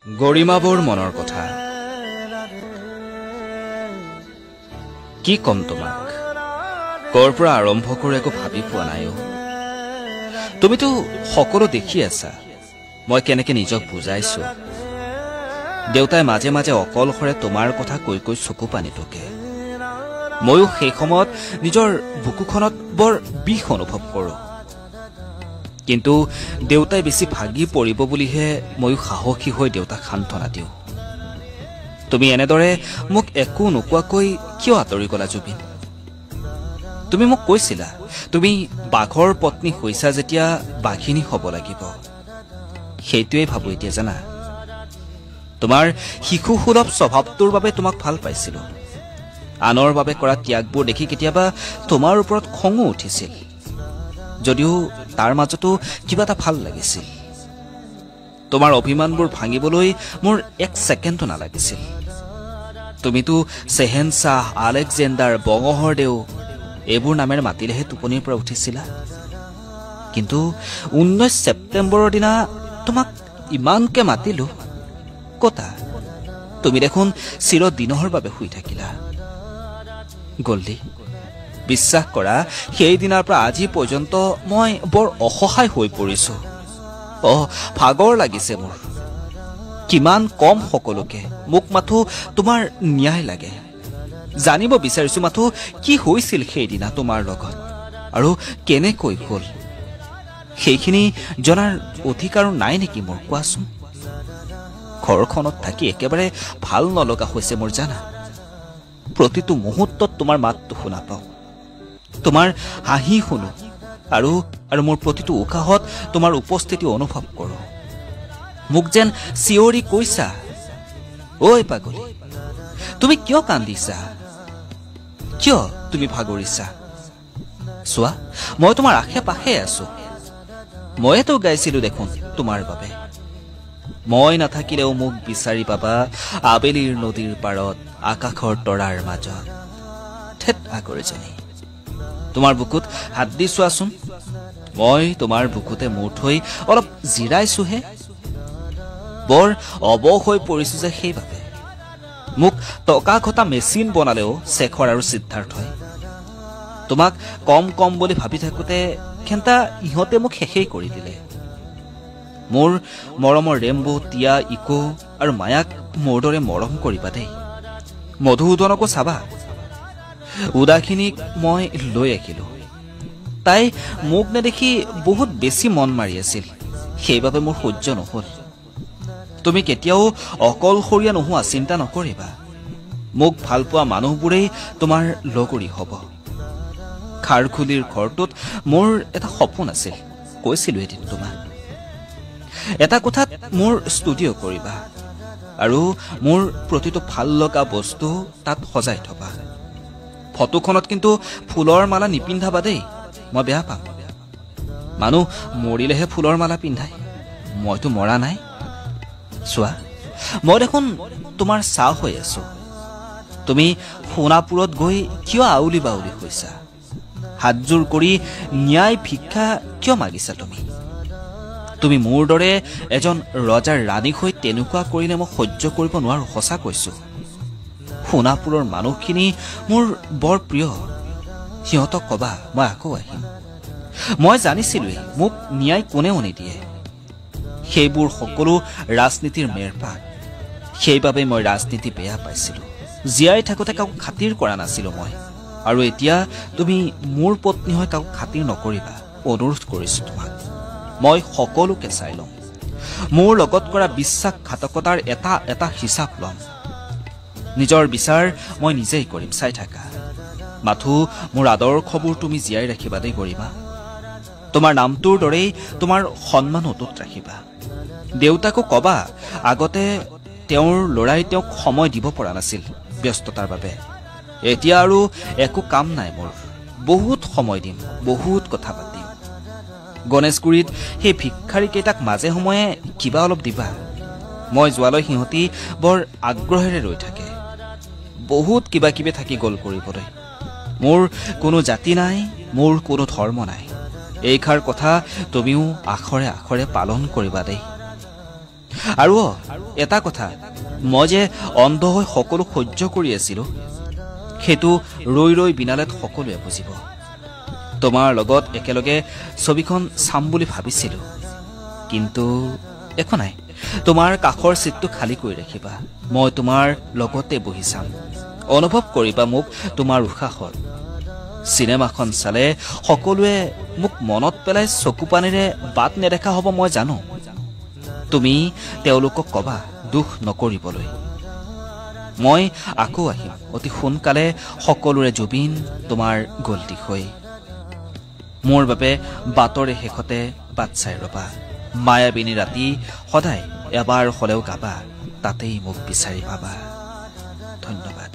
গৰিমাবৰ মনৰ কথা কি কম তোমাক কৰ পৰা আৰম্ভ কৰি একো ভাবি পোৱা নাই তুমিতো সকলো দেখি আছা মই কেনেকে নিজক বুজাইছো দেউতাই মাজে মাজে অকলশৰে তোমাৰ কথা কৈ কৈ চকু পানী টকে ময়ো সেই সময়ত নিজৰ বুকুখনত বৰ বিষ অনুভৱ কৰোঁ কিন্তু দেউতাই বেছি ভাগি পৰিব বুলিহে ময়ো সাহসী হৈ দেউতাক সান্তনা দিওঁ তুমি এনেদৰে মোক একো নোকোৱাকৈ কিয় আঁতৰি গলা জুবিন তুমি মোক কৈছিলা তুমি বাঘৰ পত্নী হৈছা যেতিয়া বাঘিনী হ'ব লাগিব সেইটোৱে ভাবো এতিয়া জানা তোমাৰ শিশু সুলভ স্বভাৱটোৰ বাবে তোমাক ভাল পাইছিলো আনৰ বাবে কৰা ত্যাগবোৰ দেখি কেতিয়াবা তোমাৰ ওপৰত খঙো উঠিছিল যদিও তাৰ মাজতো কিবা এটা ভাল লাগিছিল তোমাৰ অভিমানবোৰ ভাঙিবলৈ মোৰ এক ছেকেণ্ডো নালাগিছিল তুমিতো চেহেনশাহ আলেকজেণ্ডাৰ বঙহৰদেউ এইবোৰ নামেৰে মাতিলেহে টোপনিৰ পৰা উঠিছিলা কিন্তু 19 ছেপ্টেম্বৰৰ দিনা তোমাক ইমানকে মাতিলো কতা তুমি দেখোন চিৰদিনৰ বাবে শুই থাকিলা গল্লি বিশ্বাস কৰা সেই দিনাৰ পৰা আজি পৰ্যন্ত মই বৰ অসহায় হৈ পৰিছো ভাগৰ লাগিছে মোৰ কিমান কম সকলোকে মোক মাথো তোমাৰ ন্যায় লাগে জানিব বিচাৰিছো মাথো কি হৈছিল সেই দিনা তোমাৰ লগত আৰু কেনেকৈ হ'ল সেইখিনি জনাৰ অধিকাৰ নাই নেকি মোৰ কোৱাচোন ঘৰখনত থাকি একেবাৰে ভাল নলগা হৈছে মোৰ জানা প্ৰতিটো মুহূৰ্তত তোমাৰ মাতটো শুনা পাওঁ তোমাৰ হাঁহি শুনো আৰু মোৰ প্ৰতিটো উশাহত তোমাৰ উপস্থিতি অনুভৱ কৰোঁ মোক যেন চিঞৰি কৈছা ঐ পাগলী তুমি কিয় কান্দিছা কিয় তুমি ভাগৰিছা চোৱা মই তোমাৰ আশে পাশে আছো মইতো গাইছিলো দেখোন তোমাৰ বাবে মই নাথাকিলেও মোক বিচাৰি পাবা আবেলিৰ নদীৰ পাৰত আকাশৰ তৰাৰ মাজত ঠেট আগৰজনী তোমাৰ বুকুত হাত দি চোৱাচোন মই তোমাৰ বুকুতে মূৰ থৈ অলপ জিৰাইছোহে বৰ অবস হৈ পৰিছো যে সেইবাবে মোক টকা ঘটা মেচিন বনালেও শেখৰ আৰু সিদ্ধাৰ্থই তোমাক কম কম বুলি ভাবি থাকোতে খেন্তা ইহঁতে মোক শেষেই কৰি দিলে মোৰ মৰমৰ ৰেম্বো টিয়া ইকো আৰু মায়াক মোৰ দৰে মৰম কৰিবা দেই মধুসূদনকো চাবা উদাখিনীক মই লৈ আহিলো তাই মোক নেদেখি বহুত বেছি মন মাৰি আছিল সেইবাবে মোৰ সহ্য নহল তুমি কেতিয়াও অকলশৰীয়া নোহোৱা চিন্তা নকৰিবা মোক ভাল পোৱা মানুহবোৰেই তোমাৰ লগৰী হ'ব খাৰখুলিৰ ঘৰটোত মোৰ এটা সপোন আছিল কৈছিলো এদিন তোমাক এটা কথাত মোৰ ষ্টুডিঅ' কৰিবা আৰু মোৰ প্ৰতিটো ভাল লগা বস্তু তাত সজাই থবা ফটোখনত কিন্তু ফুলৰ মালা নিপিন্ধাবা দেই মই বেয়া পাম মানুহ মৰিলেহে ফুলৰ মালা পিন্ধাই মইতো মৰা নাই চোৱা মই দেখোন তোমাৰ চাহ হৈ আছো তুমি সোণাপুৰত গৈ কিয় আউলি বাউলি হৈছা হাতজোৰ কৰি ন্যায় ভিক্ষা কিয় মাগিছা তুমি মোৰ দৰে এজন ৰজাৰ ৰাণী হৈ তেনেকুৱা কৰিলে মই সহ্য কৰিব নোৱাৰো সঁচা কৈছো সোণাপুৰৰ মানুহখিনি মোৰ বৰ প্ৰিয় সিহঁতক কবা মই আকৌ আহিম মই জানিছিলোৱেই মোক ন্যায় কোনেও নিদিয়ে সেইবোৰ সকলো ৰাজনীতিৰ মেৰপাত সেইবাবে মই ৰাজনীতি বেয়া পাইছিলো জীয়াই থাকোঁতে কাকো খাতিৰ কৰা নাছিলো মই আৰু এতিয়া তুমি মোৰ পত্নী হৈ কাকো খাতিৰ নকৰিবা অনুৰোধ কৰিছো তোমাক মই সকলোকে চাই লম মোৰ লগত কৰা বিশ্বাসঘাতকতাৰ এটা এটা হিচাপ লম নিজৰ বিচাৰ মই নিজেই কৰিম চাই থাকা মাথো মোৰ আদৰ্শবোৰ তুমি জীয়াই ৰাখিবা দেই গৰিমা তোমাৰ নামটোৰ দৰেই তোমাৰ সন্মান অটুট ৰাখিবা দেউতাকো কবা আগতে তেওঁৰ লৰাই তেওঁক সময় দিব পৰা নাছিল ব্যস্ততাৰ বাবে এতিয়া আৰু একো কাম নাই মোৰ বহুত সময় দিম বহুত কথা পাতিম গণেশগুৰিত সেই ভিক্ষাৰী কেইটাক মাজে সময়ে কিবা অলপ দিবা মই যোৱালৈ সিহঁতি বৰ আগ্ৰহেৰে ৰৈ থাকে বহুত কিবা কিবি থাকি গ'ল কৰিবলৈ মোৰ কোনো জাতি নাই মোৰ কোনো ধৰ্ম নাই এইখাৰ কথা তুমিও আখৰে আখৰে পালন কৰিবা দেই আৰু এটা কথা, মই যে অন্ধ হৈ সকলো সহ্য কৰি আছিলো, সেইটো ৰৈ ৰৈ বিনালেত সকলোৱে বুজিব। তোমাৰ লগত একেলগে ছবিখন চাম বুলি ভাবিছিলো, কিন্তু একো নাই, তোমাৰ কাষৰ চিটটো খালী কৰি ৰাখিবা। মই তোমাৰ লগতে বহি চাম, অনুভৱ কৰিবা মোক তোমাৰ উশাহত। চিনেমাখন চালে সকলোৱে মোক মনত পেলাই চকু পানীৰে বাট নেদেখা হ'ব মই জানো। তুমি তেওঁলোকক কবা দুখ নকৰিবলৈ। মই আকৌ আহিম অতি সোনকালে, সকলোৰে জুবিন তোমাৰ গল্টি হৈ। মোৰ বাবে বাটৰে শেষতে বাট চাই ৰবা। মায়াবিনী ৰাতি সদায় এবাৰ হলেও গাবা, তাতেই মোক বিচাৰি পাবা। ধন্যবাদ।